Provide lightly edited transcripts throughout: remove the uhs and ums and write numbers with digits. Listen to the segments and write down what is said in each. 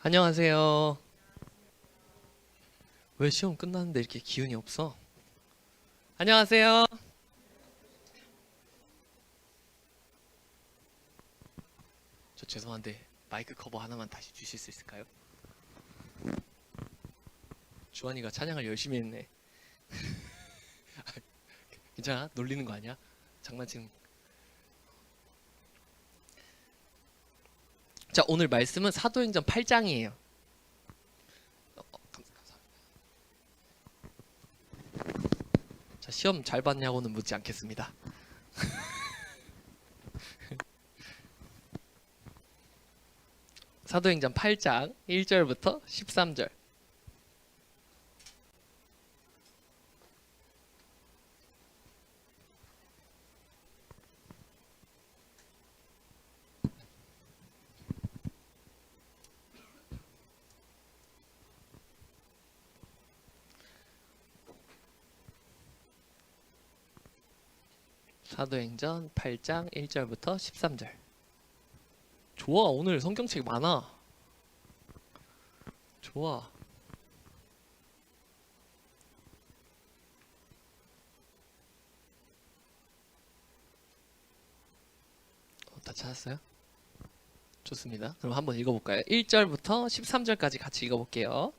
안녕하세요. 왜 시험 끝났는데 이렇게 기운이 없어? 안녕하세요. 저 죄송한데 마이크 커버 하나만 다시 주실 수 있을까요? 주환이가 찬양을 열심히 했네. 괜찮아? 놀리는 거 아니야? 장난치는. 자, 오늘 말씀은 사도행전 8장이에요. 자, 시험 잘 봤냐고는 묻지 않겠습니다. 사도행전 8장 1절부터 13절. 사도행전 8장 1절부터 13절. 좋아, 오늘 성경책 많아. 좋아. 다 찾았어요? 좋습니다. 그럼 한번 읽어볼까요? 1절부터 13절까지 같이 읽어볼게요.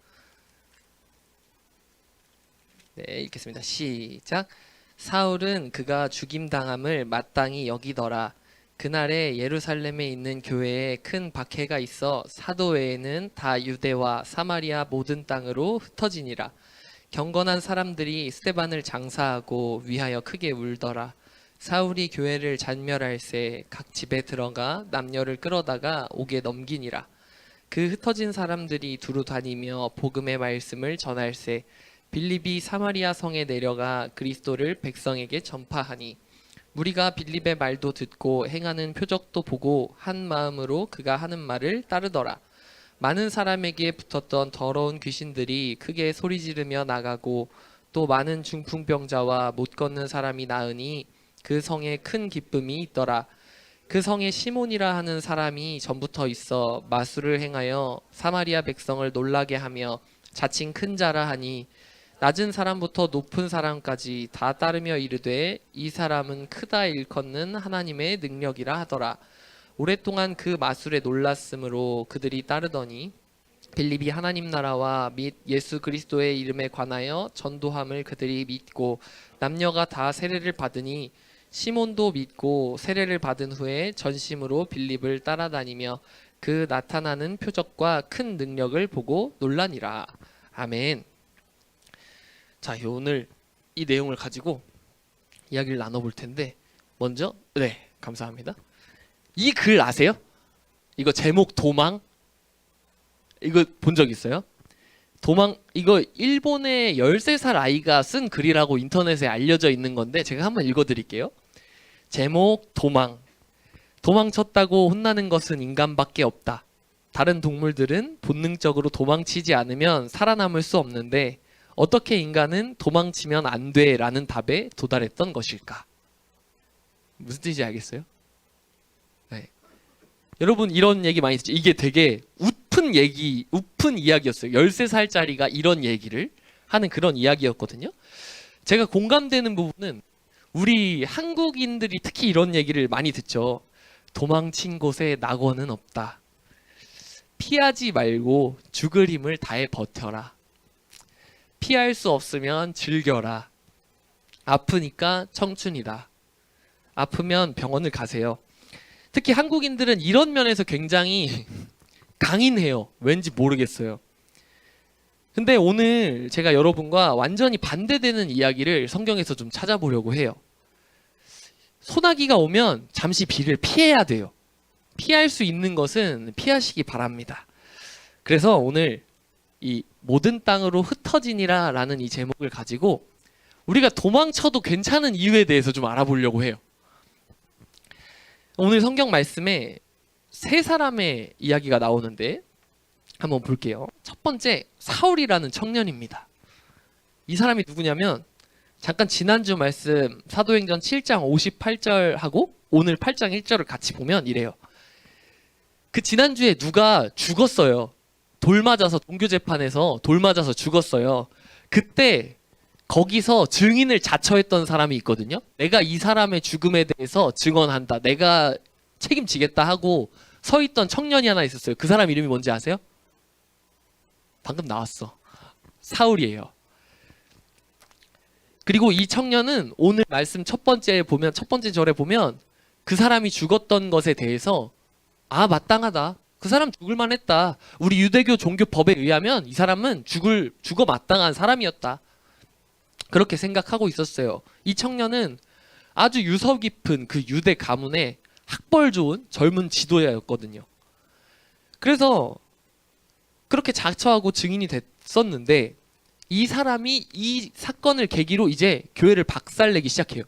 네, 읽겠습니다. 시작. 사울은 그가 죽임당함을 마땅히 여기더라. 그날에 예루살렘에 있는 교회에 큰 박해가 있어 사도 외에는 다 유대와 사마리아 모든 땅으로 흩어지니라. 경건한 사람들이 스데반을 장사하고 위하여 크게 울더라. 사울이 교회를 잔멸할새 각 집에 들어가 남녀를 끌어다가 옥에 넘기니라. 그 흩어진 사람들이 두루 다니며 복음의 말씀을 전할새 빌립이 사마리아 성에 내려가 그리스도를 백성에게 전파하니 무리가 빌립의 말도 듣고 행하는 표적도 보고 한 마음으로 그가 하는 말을 따르더라. 많은 사람에게 붙었던 더러운 귀신들이 크게 소리 지르며 나가고 또 많은 중풍병자와 못 걷는 사람이 나으니 그 성에 큰 기쁨이 있더라. 그 성에 시몬이라 하는 사람이 전부터 있어 마술을 행하여 사마리아 백성을 놀라게 하며 자칭 큰 자라 하니 낮은 사람부터 높은 사람까지 다 따르며 이르되 이 사람은 크다 일컫는 하나님의 능력이라 하더라. 오랫동안 그 마술에 놀랐으므로 그들이 따르더니 빌립이 하나님 나라와 및 예수 그리스도의 이름에 관하여 전도함을 그들이 믿고 남녀가 다 세례를 받으니 시몬도 믿고 세례를 받은 후에 전심으로 빌립을 따라다니며 그 나타나는 표적과 큰 능력을 보고 놀라니라. 아멘. 자, 오늘 이 내용을 가지고 이야기를 나눠볼 텐데 먼저 감사합니다. 이 글 아세요? 이거 제목 도망? 이거 본 적 있어요? 도망, 이거 일본의 13살 아이가 쓴 글이라고 인터넷에 알려져 있는 건데 제가 한번 읽어드릴게요. 제목 도망. 도망쳤다고 혼나는 것은 인간밖에 없다. 다른 동물들은 본능적으로 도망치지 않으면 살아남을 수 없는데 어떻게 인간은 도망치면 안 돼 라는 답에 도달했던 것일까? 무슨 뜻인지 알겠어요? 네. 여러분 이런 얘기 많이 듣죠? 이게 되게 우픈 이야기였어요. 13살짜리가 이런 얘기를 하는 그런 이야기였거든요. 제가 공감되는 부분은 우리 한국인들이 특히 이런 얘기를 많이 듣죠. 도망친 곳에 낙원은 없다. 피하지 말고 죽을 힘을 다해 버텨라. 피할 수 없으면 즐겨라. 아프니까 청춘이다. 아프면 병원을 가세요. 특히 한국인들은 이런 면에서 굉장히 강인해요. 왠지 모르겠어요. 근데 오늘 제가 여러분과 완전히 반대되는 이야기를 성경에서 좀 찾아보려고 해요. 소나기가 오면 잠시 비를 피해야 돼요. 피할 수 있는 것은 피하시기 바랍니다. 그래서 오늘 이 모든 땅으로 흩어지니라 라는 이 제목을 가지고 우리가 도망쳐도 괜찮은 이유에 대해서 좀 알아보려고 해요. 오늘 성경 말씀에 세 사람의 이야기가 나오는데 한번 볼게요. 첫 번째, 사울이라는 청년입니다. 이 사람이 누구냐면 잠깐 지난주 말씀 사도행전 7장 58절하고 오늘 8장 1절을 같이 보면 이래요. 그 지난주에 누가 죽었어요. 돌 맞아서 종교 재판에서 돌 맞아서 죽었어요. 그때 거기서 증인을 자처했던 사람이 있거든요. 내가 이 사람의 죽음에 대해서 증언한다. 내가 책임지겠다 하고 서 있던 청년이 하나 있었어요. 그 사람 이름이 뭔지 아세요? 방금 나왔어. 사울이에요. 그리고 이 청년은 오늘 말씀 첫 번째 절에 보면 그 사람이 죽었던 것에 대해서 마땅하다. 그 사람 죽을 만했다. 우리 유대교 종교 법에 의하면 이 사람은 죽어 마땅한 사람이었다. 그렇게 생각하고 있었어요. 이 청년은 아주 유서 깊은 그 유대 가문의 학벌 좋은 젊은 지도자였거든요. 그래서 그렇게 자처하고 증인이 됐었는데 이 사람이 이 사건을 계기로 이제 교회를 박살내기 시작해요.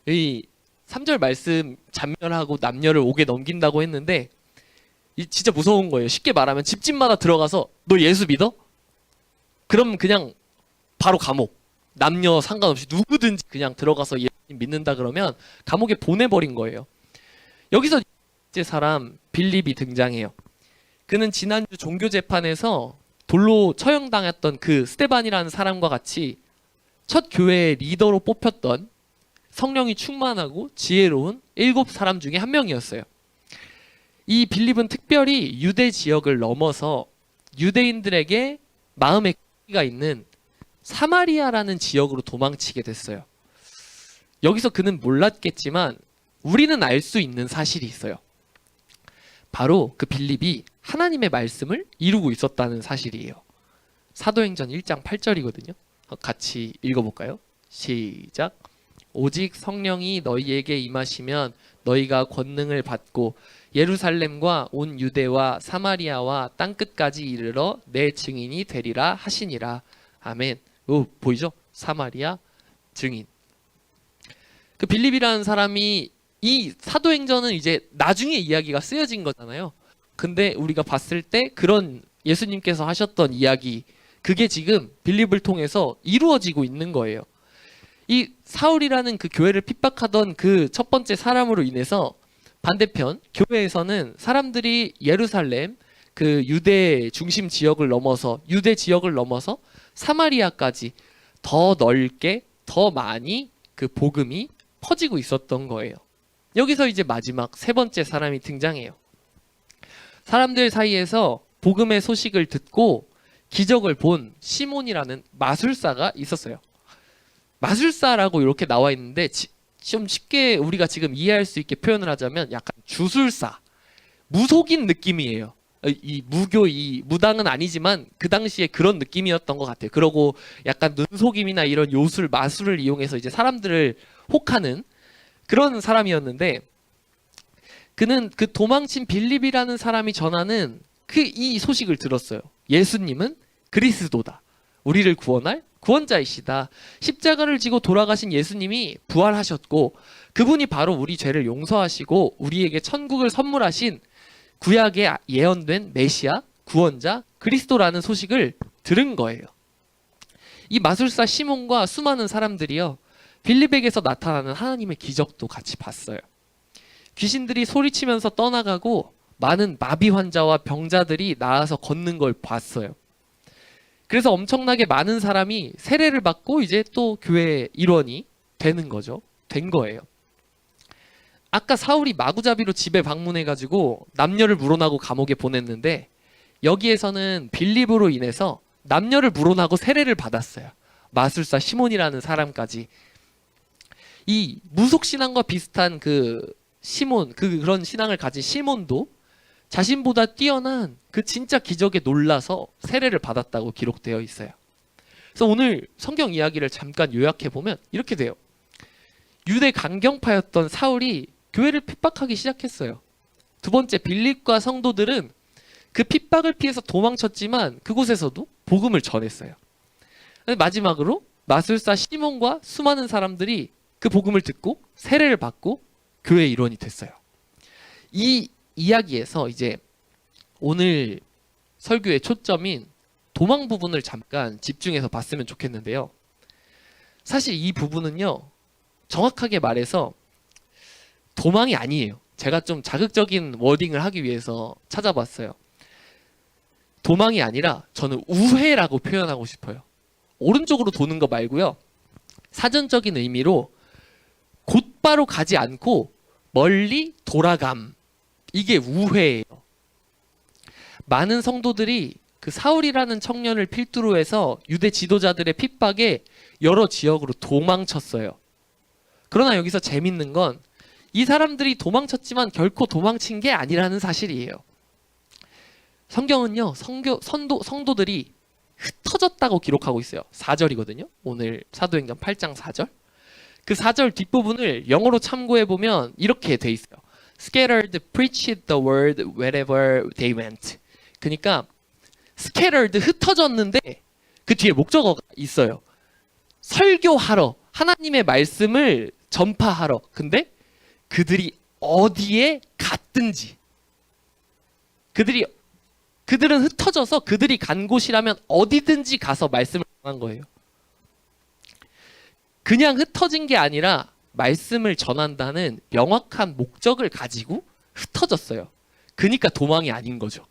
이 3절 말씀 잔멸하고 남녀를 옥에 넘긴다고 했는데 진짜 무서운 거예요. 쉽게 말하면 집집마다 들어가서 너 예수 믿어? 그럼 그냥 바로 감옥. 남녀 상관없이 누구든지 그냥 들어가서 예수 믿는다 그러면 감옥에 보내버린 거예요. 여기서 이제 사람 빌립이 등장해요. 그는 지난주 종교재판에서 돌로 처형당했던 그 스데반이라는 사람과 같이 첫 교회의 리더로 뽑혔던 성령이 충만하고 지혜로운 7사람 중에 한 명이었어요. 이 빌립은 특별히 유대 지역을 넘어서 유대인들에게 마음의 끼가 있는 사마리아라는 지역으로 도망치게 됐어요. 여기서 그는 몰랐겠지만 우리는 알 수 있는 사실이 있어요. 바로 그 빌립이 하나님의 말씀을 이루고 있었다는 사실이에요. 사도행전 1장 8절이거든요. 같이 읽어볼까요? 시작. 오직 성령이 너희에게 임하시면 너희가 권능을 받고 예루살렘과 온 유대와 사마리아와 땅끝까지 이르러 내 증인이 되리라 하시니라. 아멘. 보이죠? 사마리아 증인. 그 빌립이라는 사람이 이 사도행전은 이제 나중에 이야기가 쓰여진 거잖아요. 근데 우리가 봤을 때 그런 예수님께서 하셨던 이야기, 그게 지금 빌립을 통해서 이루어지고 있는 거예요. 이 사울이라는 그 교회를 핍박하던 그 첫 번째 사람으로 인해서 반대편 교회에서는 사람들이 예루살렘 그 유대 중심 지역을 넘어서 유대 지역을 넘어서 사마리아까지 더 넓게 더 많이 그 복음이 퍼지고 있었던 거예요. 여기서 이제 마지막 세 번째 사람이 등장해요. 사람들 사이에서 복음의 소식을 듣고 기적을 본 시몬이라는 마술사가 있었어요. 마술사라고 이렇게 나와 있는데 좀 쉽게 우리가 지금 이해할 수 있게 표현을 하자면 약간 주술사, 무속인 느낌이에요. 이 무당은 아니지만 그 당시에 그런 느낌이었던 것 같아요. 그러고 약간 눈속임이나 이런 요술, 마술을 이용해서 이제 사람들을 혹하는 그런 사람이었는데, 그는 그 도망친 빌립이라는 사람이 전하는 이 소식을 들었어요. 예수님은 그리스도다. 우리를 구원할 구원자이시다. 십자가를 지고 돌아가신 예수님이 부활하셨고 그분이 바로 우리 죄를 용서하시고 우리에게 천국을 선물하신 구약에 예언된 메시아, 구원자, 그리스도라는 소식을 들은 거예요. 이 마술사 시몬과 수많은 사람들이요, 빌립에게서 나타나는 하나님의 기적도 같이 봤어요. 귀신들이 소리치면서 떠나가고 많은 마비 환자와 병자들이 나아서 걷는 걸 봤어요. 그래서 엄청나게 많은 사람이 세례를 받고 이제 또 교회의 일원이 되는 거죠. 된 거예요. 아까 사울이 마구잡이로 집에 방문해가지고 남녀를 물어나고 감옥에 보냈는데, 여기에서는 빌립으로 인해서 남녀를 물어나고 세례를 받았어요. 마술사 시몬이라는 사람까지. 이 무속신앙과 비슷한 그 시몬, 그런 신앙을 가진 시몬도 자신보다 뛰어난 그 진짜 기적에 놀라서 세례를 받았다고 기록되어 있어요. 그래서 오늘 성경 이야기를 잠깐 요약해 보면 이렇게 돼요. 유대 강경파였던 사울이 교회를 핍박하기 시작했어요. 두 번째, 빌립과 성도들은 그 핍박을 피해서 도망쳤지만 그곳에서도 복음을 전했어요. 마지막으로 마술사 시몬과 수많은 사람들이 그 복음을 듣고 세례를 받고 교회의 일원이 됐어요. 이 이야기에서 이제 오늘 설교의 초점인 도망 부분을 잠깐 집중해서 봤으면 좋겠는데요. 사실 이 부분은요, 정확하게 말해서 도망이 아니에요. 제가 좀 자극적인 워딩을 하기 위해서 찾아봤어요. 도망이 아니라 저는 우회라고 표현하고 싶어요. 오른쪽으로 도는 거 말고요. 사전적인 의미로 곧바로 가지 않고 멀리 돌아감. 이게 우회예요. 많은 성도들이 그 사울이라는 청년을 필두로 해서 유대 지도자들의 핍박에 여러 지역으로 도망쳤어요. 그러나 여기서 재밌는 건 이 사람들이 도망쳤지만 결코 도망친 게 아니라는 사실이에요. 성경은요, 성도들이 흩어졌다고 기록하고 있어요. 4절이거든요. 오늘 사도행전 8장 4절. 그 4절 뒷부분을 영어로 참고해보면 이렇게 돼 있어요. Scattered preached the word wherever they went. 그러니까 scattered 흩어졌는데 그 뒤에 목적어가 있어요. 설교하러, 하나님의 말씀을 전파하러. 근데 그들이 어디에 갔든지, 그들은 흩어져서 그들이 간 곳이라면 어디든지 가서 말씀을 전한 거예요. 그냥 흩어진 게 아니라 말씀을 전한다는 명확한 목적을 가지고 흩어졌어요. 그러니까 도망이 아닌 거죠.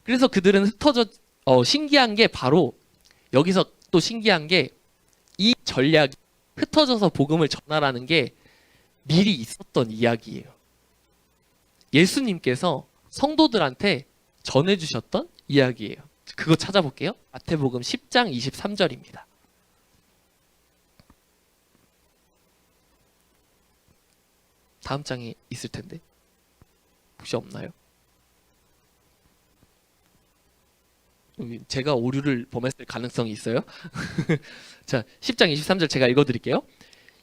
그래서 그들은 신기한 게 바로 여기서 또 신기한 게 이 전략이 흩어져서 복음을 전하라는 게 미리 있었던 이야기예요. 예수님께서 성도들한테 전해주셨던 이야기예요. 그거 찾아볼게요. 마태복음 10장 23절입니다. 다음 장에 있을 텐데 혹시 없나요? 제가 오류를 범했을 가능성이 있어요. 자, 10장 23절 제가 읽어드릴게요.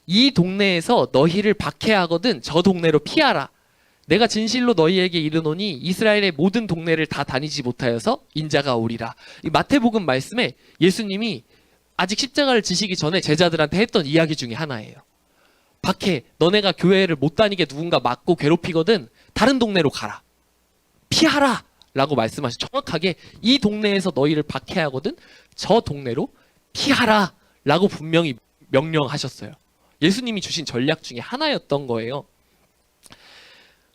이 동네에서 너희를 박해하거든 저 동네로 피하라. 내가 진실로 너희에게 이르노니 이스라엘의 모든 동네를 다 다니지 못하여서 인자가 오리라. 이 마태복음 말씀에 예수님이 아직 십자가를 지시기 전에 제자들한테 했던 이야기 중에 하나예요. 박해, 너네가 교회를 못 다니게 누군가 막고 괴롭히거든 다른 동네로 가라. 피하라. 라고 말씀하셔. 정확하게 이 동네에서 너희를 박해하거든 저 동네로 피하라. 라고 분명히 명령하셨어요. 예수님이 주신 전략 중에 하나였던 거예요.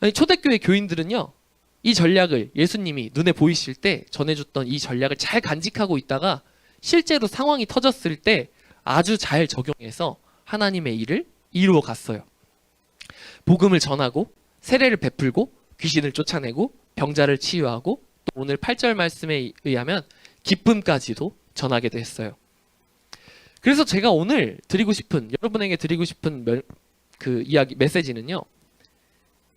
아니, 초대교회 교인들은요, 이 전략을 예수님이 눈에 보이실 때 전해줬던 이 전략을 잘 간직하고 있다가 실제로 상황이 터졌을 때 아주 잘 적용해서 하나님의 일을 이루어 갔어요. 복음을 전하고 세례를 베풀고 귀신을 쫓아내고 병자를 치유하고 또 오늘 8절 말씀에 의하면 기쁨까지도 전하게 됐어요. 그래서 제가 오늘 여러분에게 드리고 싶은 그 이야기 메시지는요,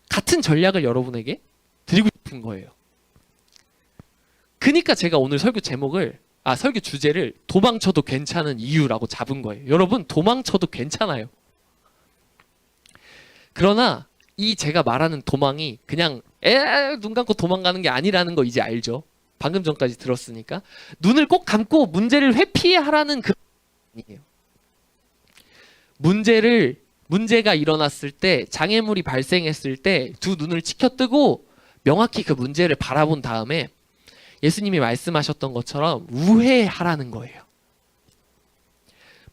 같은 전략을 여러분에게 드리고 싶은 거예요. 그러니까 제가 오늘 설교 주제를 도망쳐도 괜찮은 이유라고 잡은 거예요. 여러분, 도망쳐도 괜찮아요. 그러나 이 제가 말하는 도망이 그냥 눈 감고 도망가는 게 아니라는 거 이제 알죠? 방금 전까지 들었으니까. 눈을 꼭 감고 문제를 회피하라는 그런 아니에요. 문제가 일어났을 때, 장애물이 발생했을 때 두 눈을 치켜뜨고 명확히 그 문제를 바라본 다음에 예수님이 말씀하셨던 것처럼 우회하라는 거예요.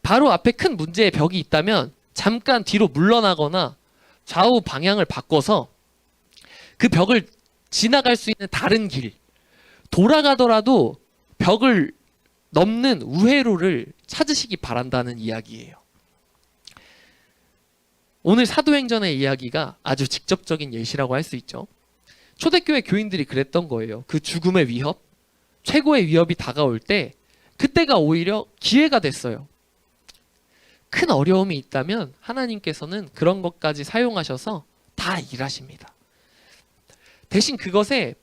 바로 앞에 큰 문제의 벽이 있다면 잠깐 뒤로 물러나거나 좌우 방향을 바꿔서 그 벽을 지나갈 수 있는 다른 길, 돌아가더라도 벽을 넘는 우회로를 찾으시기 바란다는 이야기예요. 오늘 사도행전의 이야기가 아주 직접적인 예시라고 할 수 있죠. 초대교회 교인들이 그랬던 거예요. 그 죽음의 위협, 최고의 위협이 다가올 때 그때가 오히려 기회가 됐어요. 큰 어려움이 있다면 하나님께서는 그런 것까지 사용하셔서 다 일하십니다. 대신 그것에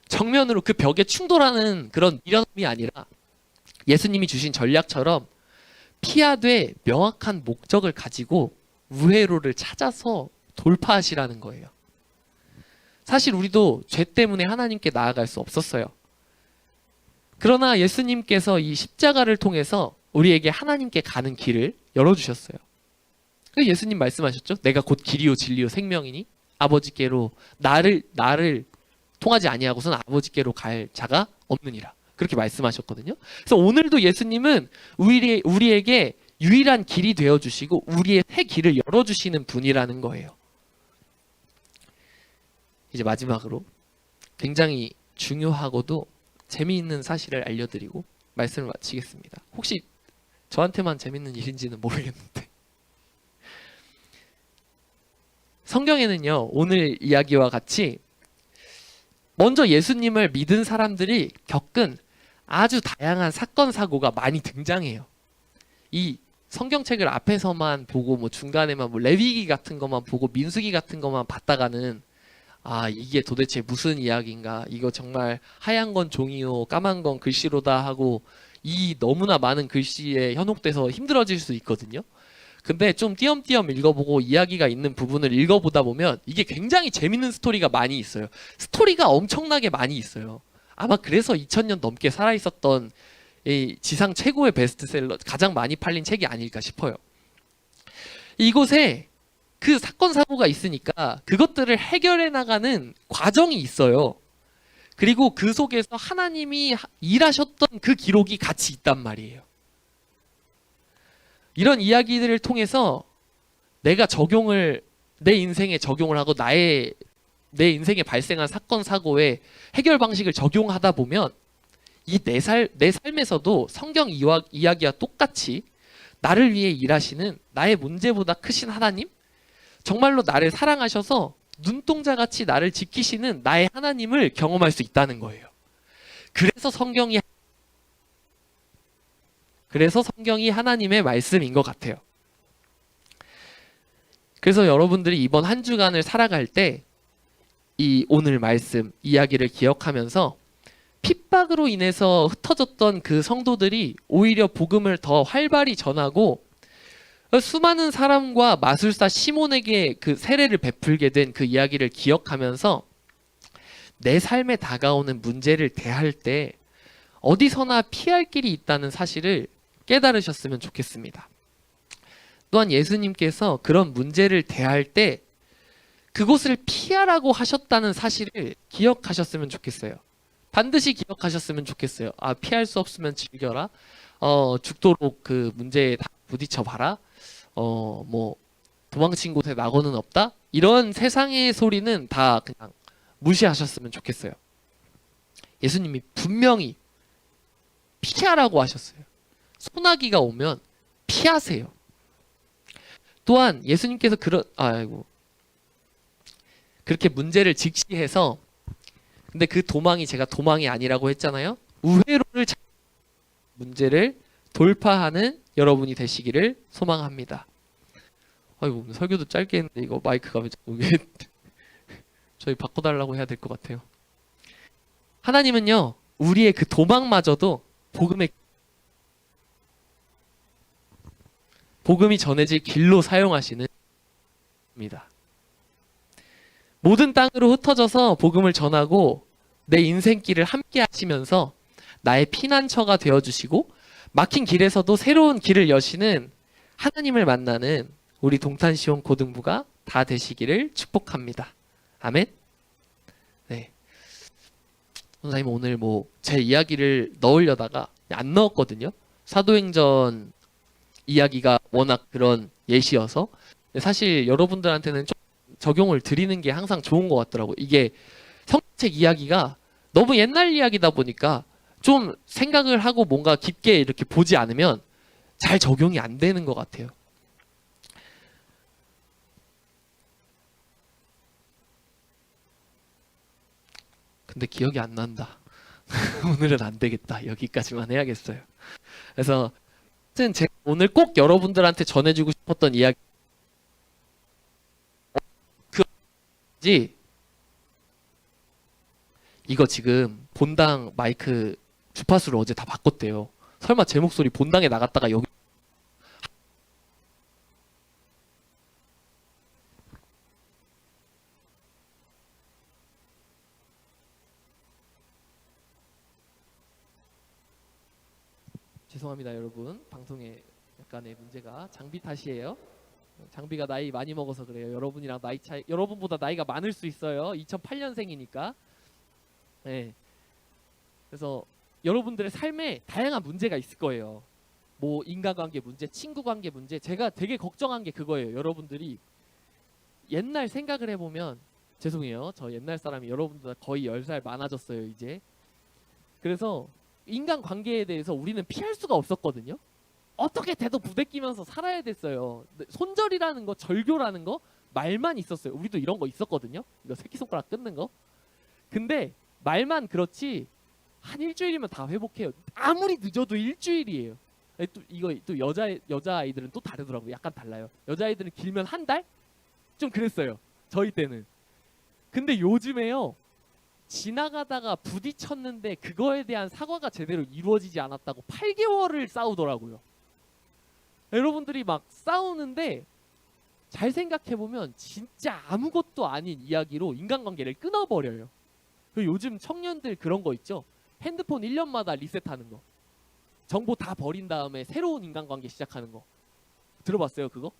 정면으로 그 벽에 충돌하는 그런 미련함이 아니라 예수님이 주신 전략처럼 피하되 명확한 목적을 가지고 우회로를 찾아서 돌파하시라는 거예요. 사실 우리도 죄 때문에 하나님께 나아갈 수 없었어요. 그러나 예수님께서 이 십자가를 통해서 우리에게 하나님께 가는 길을 열어주셨어요. 예수님 말씀하셨죠. 내가 곧 길이요 진리요 생명이니 아버지께로 나를 통하지 아니하고서는 아버지께로 갈 자가 없느니라. 그렇게 말씀하셨거든요. 그래서 오늘도 예수님은 우리에게 유일한 길이 되어주시고 우리의 새 길을 열어주시는 분이라는 거예요. 이제 마지막으로 굉장히 중요하고도 재미있는 사실을 알려드리고 말씀을 마치겠습니다. 혹시 저한테만 재밌는 일인지는 모르겠는데 성경에는요, 오늘 이야기와 같이 먼저 예수님을 믿은 사람들이 겪은 아주 다양한 사건 사고가 많이 등장해요. 이 성경책을 앞에서만 보고 뭐 중간에만 뭐 레위기 같은 것만 보고 민수기 같은 것만 봤다가는 아, 이게 도대체 무슨 이야기인가, 이거 정말 하얀 건 종이요 까만 건 글씨로다 하고 이 너무나 많은 글씨에 현혹돼서 힘들어질 수 있거든요. 근데 좀 띄엄띄엄 읽어보고 이야기가 있는 부분을 읽어보다 보면 이게 굉장히 재밌는 스토리가 많이 있어요. 스토리가 엄청나게 많이 있어요. 아마 그래서 2000년 넘게 살아있었던 이 지상 최고의 베스트셀러, 가장 많이 팔린 책이 아닐까 싶어요. 이곳에 그 사건 사고가 있으니까 그것들을 해결해 나가는 과정이 있어요. 그리고 그 속에서 하나님이 일하셨던 그 기록이 같이 있단 말이에요. 이런 이야기들을 통해서 내가 내 인생에 적용을 하고 내 인생에 발생한 사건 사고의 해결 방식을 적용하다 보면 이 내 삶에서도 성경 이야기와 똑같이 나를 위해 일하시는 나의 문제보다 크신 하나님, 정말로 나를 사랑하셔서 눈동자같이 나를 지키시는 나의 하나님을 경험할 수 있다는 거예요. 그래서 성경이 하나님의 말씀인 것 같아요. 그래서 여러분들이 이번 한 주간을 살아갈 때 이 오늘 말씀 이야기를 기억하면서 핍박으로 인해서 흩어졌던 그 성도들이 오히려 복음을 더 활발히 전하고 수많은 사람과 마술사 시몬에게 그 세례를 베풀게 된 그 이야기를 기억하면서 내 삶에 다가오는 문제를 대할 때 어디서나 피할 길이 있다는 사실을 깨달으셨으면 좋겠습니다. 또한 예수님께서 그런 문제를 대할 때 그곳을 피하라고 하셨다는 사실을 기억하셨으면 좋겠어요. 반드시 기억하셨으면 좋겠어요. 아, 피할 수 없으면 즐겨라. 죽도록 그 문제에 부딪혀 봐라. 뭐 도망친 곳에 낙원은 없다. 이런 세상의 소리는 다 그냥 무시하셨으면 좋겠어요. 예수님이 분명히 피하라고 하셨어요. 소나기가 오면 피하세요. 또한 예수님께서 그렇게 문제를 직시해서, 근데 그 도망이 제가 도망이 아니라고 했잖아요. 우회로를 문제를 돌파하는 여러분이 되시기를 소망합니다. 아이고, 설교도 짧게 했는데 이거 마이크가 왜 저희 바꿔달라고 해야 될 것 같아요. 하나님은요, 우리의 그 도망마저도 복음이 전해질 길로 사용하시는 입니다. 모든 땅으로 흩어져서 복음을 전하고 내 인생길을 함께 하시면서 나의 피난처가 되어주시고 막힌 길에서도 새로운 길을 여시는 하나님을 만나는 우리 동탄시온 고등부가 다 되시기를 축복합니다. 아멘. 네. 선생님 오늘 뭐 제 이야기를 넣으려다가 안 넣었거든요. 사도행전 이야기가 워낙 그런 예시여서. 사실 여러분들한테는 좀 적용을 드리는 게 항상 좋은 것 같더라고요. 이게 성경책 이야기가 너무 옛날 이야기다 보니까 좀 생각을 하고 뭔가 깊게 이렇게 보지 않으면 잘 적용이 안 되는 것 같아요. 근데 기억이 안 난다. 오늘은 안 되겠다. 여기까지만 해야겠어요. 그래서 제가 오늘 꼭 여러분들한테 전해주고 싶었던 이야기, 이거 지금 본당 마이크 주파수를 어제 다 바꿨대요. 설마 제 목소리 본당에 나갔다가 여기 죄송합니다 여러분. 방송에 약간의 문제가 장비 탓이에요. 장비가 나이 많이 먹어서 그래요. 여러분이랑 나이 차이, 여러분보다 나이가 많을 수 있어요. 2008년생이니까. 네. 그래서 여러분들의 삶에 다양한 문제가 있을 거예요. 뭐 인간관계 문제, 친구관계 문제. 제가 되게 걱정한 게 그거예요. 여러분들이 옛날 생각을 해보면, 죄송해요. 저 옛날 사람이 여러분보다 거의 10살 많아졌어요 이제. 그래서 인간관계에 대해서 우리는 피할 수가 없었거든요. 어떻게 돼도 부대끼면서 살아야 됐어요. 손절이라는 거, 절교라는 거 말만 있었어요. 우리도 이런 거 있었거든요. 이거 새끼손가락 끊는 거. 근데 말만 그렇지 한 일주일이면 다 회복해요. 아무리 늦어도 일주일이에요. 또 이거 또 여자 아이들은 또 다르더라고요. 약간 달라요. 여자 아이들은 길면 한 달? 좀 그랬어요. 저희 때는. 근데 요즘에요. 지나가다가 부딪혔는데 그거에 대한 사과가 제대로 이루어지지 않았다고 8개월을 싸우더라고요. 여러분들이 막 싸우는데 잘 생각해보면 진짜 아무것도 아닌 이야기로 인간관계를 끊어버려요. 그리고 요즘 청년들 그런 거 있죠. 핸드폰 1년마다 리셋하는 거. 정보 다 버린 다음에 새로운 인간관계 시작하는 거. 들어봤어요 그거?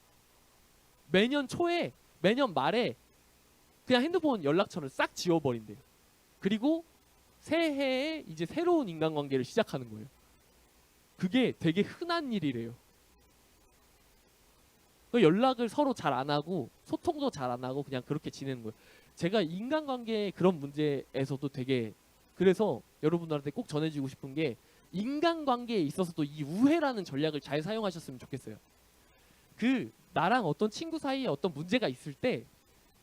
매년 초에 매년 말에 그냥 핸드폰 연락처를 싹 지워버린대요. 그리고 새해에 이제 새로운 인간관계를 시작하는 거예요. 그게 되게 흔한 일이래요. 연락을 서로 잘 안 하고 소통도 잘 안 하고 그냥 그렇게 지내는 거예요. 제가 인간관계의 그런 문제에서도 되게 그래서 여러분들한테 꼭 전해주고 싶은 게 인간관계에 있어서도 이 우회라는 전략을 잘 사용하셨으면 좋겠어요. 나랑 어떤 친구 사이에 어떤 문제가 있을 때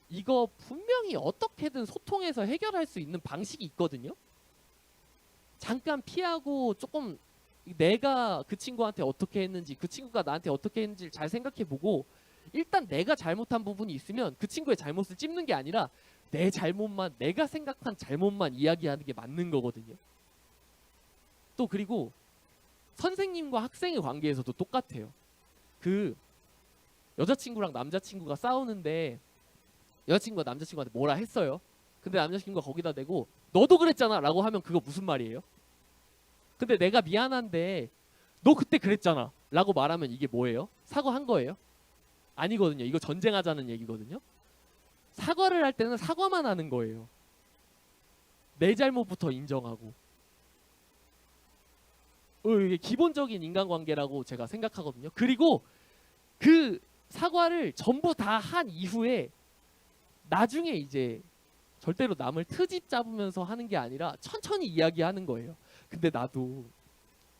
이거 분명히 어떻게든 소통해서 해결할 수 있는 방식이 있거든요. 잠깐 피하고 조금 내가 그 친구한테 어떻게 했는지 그 친구가 나한테 어떻게 했는지를 잘 생각해보고 일단 내가 잘못한 부분이 있으면 그 친구의 잘못을 찝는 게 아니라 내 잘못만 내가 생각한 잘못만 이야기하는 게 맞는 거거든요. 또 그리고 선생님과 학생의 관계에서도 똑같아요. 여자친구랑 남자친구가 싸우는데 여자친구가 남자친구한테 뭐라 했어요. 근데 남자친구가 거기다 대고 너도 그랬잖아 라고 하면 그거 무슨 말이에요? 근데 내가 미안한데 너 그때 그랬잖아 라고 말하면 이게 뭐예요? 사과한 거예요? 아니거든요. 이거 전쟁하자는 얘기거든요. 사과를 할 때는 사과만 하는 거예요. 내 잘못부터 인정하고. 이게 기본적인 인간관계라고 제가 생각하거든요. 그리고 그 사과를 전부 다 한 이후에 나중에 이제 절대로 남을 트집 잡으면서 하는 게 아니라 천천히 이야기하는 거예요. 근데 나도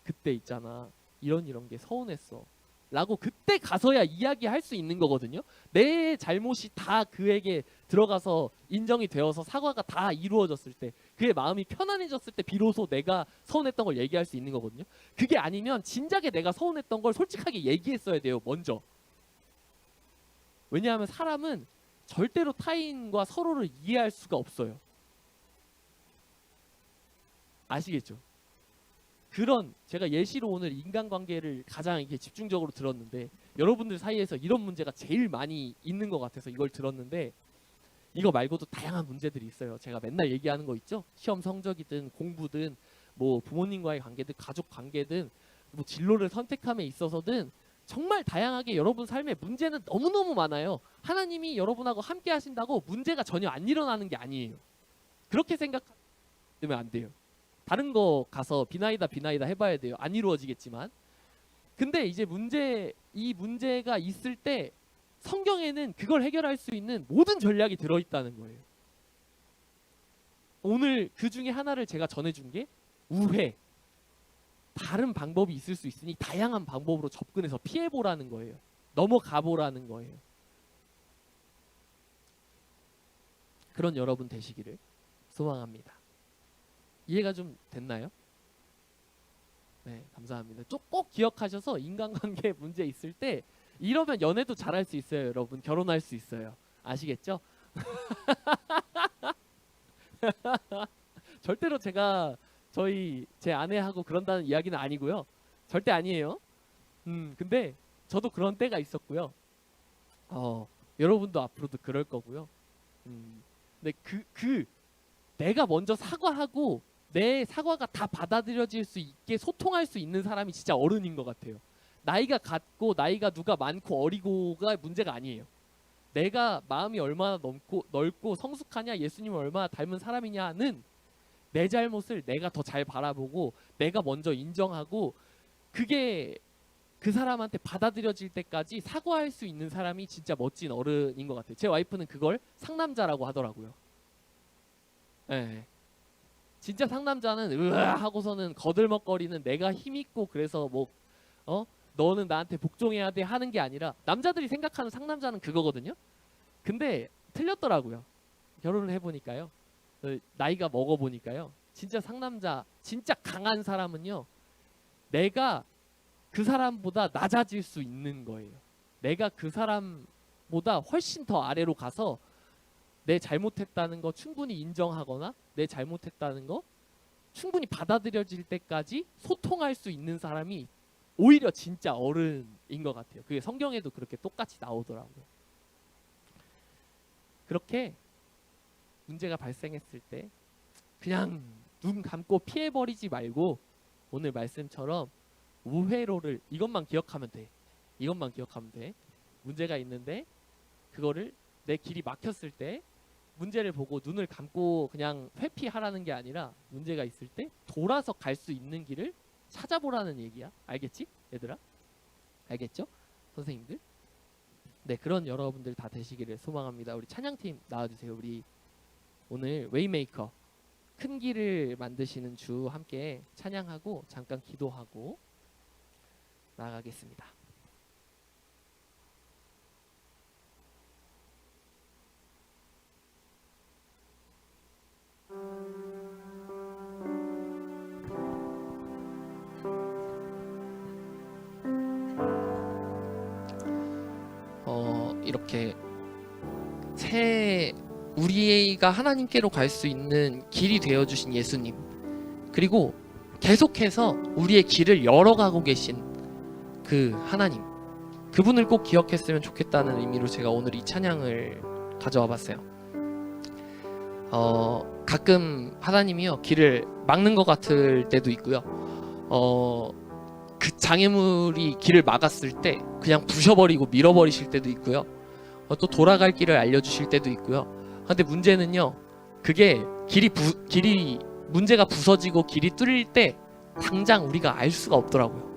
그때 있잖아. 이런 게 서운했어. 라고 그때 가서야 이야기할 수 있는 거거든요. 내 잘못이 다 그에게 들어가서 인정이 되어서 사과가 다 이루어졌을 때 그의 마음이 편안해졌을 때 비로소 내가 서운했던 걸 얘기할 수 있는 거거든요. 그게 아니면 진작에 내가 서운했던 걸 솔직하게 얘기했어야 돼요. 먼저. 왜냐하면 사람은 절대로 타인과 서로를 이해할 수가 없어요. 아시겠죠? 제가 예시로 오늘 인간관계를 가장 이렇게 집중적으로 들었는데 여러분들 사이에서 이런 문제가 제일 많이 있는 것 같아서 이걸 들었는데 이거 말고도 다양한 문제들이 있어요. 제가 맨날 얘기하는 거 있죠? 시험 성적이든 공부든 뭐 부모님과의 관계든 가족 관계든 뭐 진로를 선택함에 있어서든 정말 다양하게 여러분 삶에 문제는 너무너무 많아요. 하나님이 여러분하고 함께 하신다고 문제가 전혀 안 일어나는 게 아니에요. 그렇게 생각하면 안 돼요. 다른 거 가서 비나이다 해봐야 돼요. 안 이루어지겠지만. 근데 이제 이 문제가 있을 때 성경에는 그걸 해결할 수 있는 모든 전략이 들어있다는 거예요. 오늘 그 중에 하나를 제가 전해준 게 우회. 다른 방법이 있을 수 있으니 다양한 방법으로 접근해서 피해보라는 거예요. 넘어가보라는 거예요. 그런 여러분 되시기를 소망합니다. 이해가 좀 됐나요? 네, 감사합니다. 꼭 기억하셔서 인간관계 문제 있을 때 이러면 연애도 잘할 수 있어요, 여러분. 결혼할 수 있어요. 아시겠죠? 절대로 제가 제 아내하고 그런다는 이야기는 아니고요. 절대 아니에요. 근데 저도 그런 때가 있었고요. 여러분도 앞으로도 그럴 거고요. 근데 내가 먼저 사과하고 내 사과가 다 받아들여질 수 있게 소통할 수 있는 사람이 진짜 어른인 것 같아요. 나이가 같고 나이가 누가 많고 어리고가 문제가 아니에요. 내가 마음이 얼마나 넓고 성숙하냐, 예수님을 얼마나 닮은 사람이냐는 내 잘못을 내가 더 잘 바라보고 내가 먼저 인정하고 그게 그 사람한테 받아들여질 때까지 사과할 수 있는 사람이 진짜 멋진 어른인 것 같아요. 제 와이프는 그걸 상남자라고 하더라고요. 네. 진짜 상남자는 으아 하고서는 거들먹거리는 내가 힘있고 그래서 뭐 너는 나한테 복종해야 돼 하는 게 아니라 남자들이 생각하는 상남자는 그거거든요. 근데 틀렸더라고요. 결혼을 해보니까요. 나이가 먹어보니까요. 진짜 상남자, 진짜 강한 사람은요. 내가 그 사람보다 낮아질 수 있는 거예요. 내가 그 사람보다 훨씬 더 아래로 가서 내 잘못했다는 거 충분히 인정하거나 내 잘못했다는 거 충분히 받아들여질 때까지 소통할 수 있는 사람이 오히려 진짜 어른인 것 같아요. 그게 성경에도 그렇게 똑같이 나오더라고요. 그렇게 문제가 발생했을 때 그냥 눈 감고 피해버리지 말고 오늘 말씀처럼 우회로를 이것만 기억하면 돼. 이것만 기억하면 돼. 문제가 있는데 그거를 내 길이 막혔을 때 문제를 보고 눈을 감고 그냥 회피하라는 게 아니라 문제가 있을 때 돌아서 갈 수 있는 길을 찾아보라는 얘기야. 알겠지? 얘들아? 알겠죠? 선생님들? 네, 그런 여러분들 다 되시기를 소망합니다. 우리 찬양팀 나와주세요. 우리 오늘 웨이메이커 큰 길을 만드시는 주 함께 찬양하고 잠깐 기도하고 나가겠습니다. 이렇게 우리가 하나님께로 갈 수 있는 길이 되어주신 예수님, 그리고 계속해서 우리의 길을 열어가고 계신 그 하나님, 그분을 꼭 기억했으면 좋겠다는 의미로 제가 오늘 이 찬양을 가져와 봤어요. 가끔 하나님이요 길을 막는 것 같을 때도 있고요. 그 장애물이 길을 막았을 때 그냥 부셔버리고 밀어버리실 때도 있고요. 또 돌아갈 길을 알려주실 때도 있고요. 근데 문제는요, 그게 문제가 부서지고 길이 뚫릴 때 당장 우리가 알 수가 없더라고요.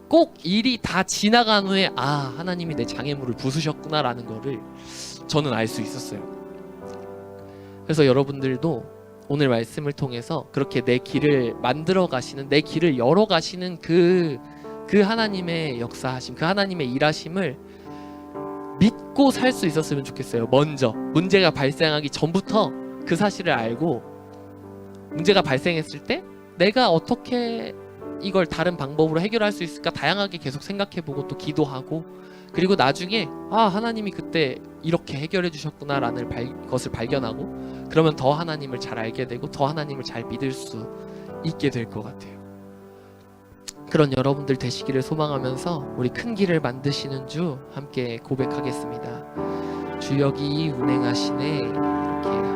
꼭 일이 다 지나간 후에 하나님이 내 장애물을 부수셨구나라는 거를 저는 알 수 있었어요. 그래서 여러분들도 오늘 말씀을 통해서 그렇게 내 길을 만들어 가시는, 내 길을 열어 가시는 그 하나님의 역사하심, 그 하나님의 일하심을 믿고 살 수 있었으면 좋겠어요. 먼저 문제가 발생하기 전부터 그 사실을 알고 문제가 발생했을 때 내가 어떻게 이걸 다른 방법으로 해결할 수 있을까 다양하게 계속 생각해보고 또 기도하고, 그리고 나중에 하나님이 그때 이렇게 해결해 주셨구나라는 것을 발견하고, 그러면 더 하나님을 잘 알게 되고 더 하나님을 잘 믿을 수 있게 될 것 같아요. 그런 여러분들 되시기를 소망하면서 우리 큰 길을 만드시는 주 함께 고백하겠습니다. 주 여기 운행하시네, 이렇게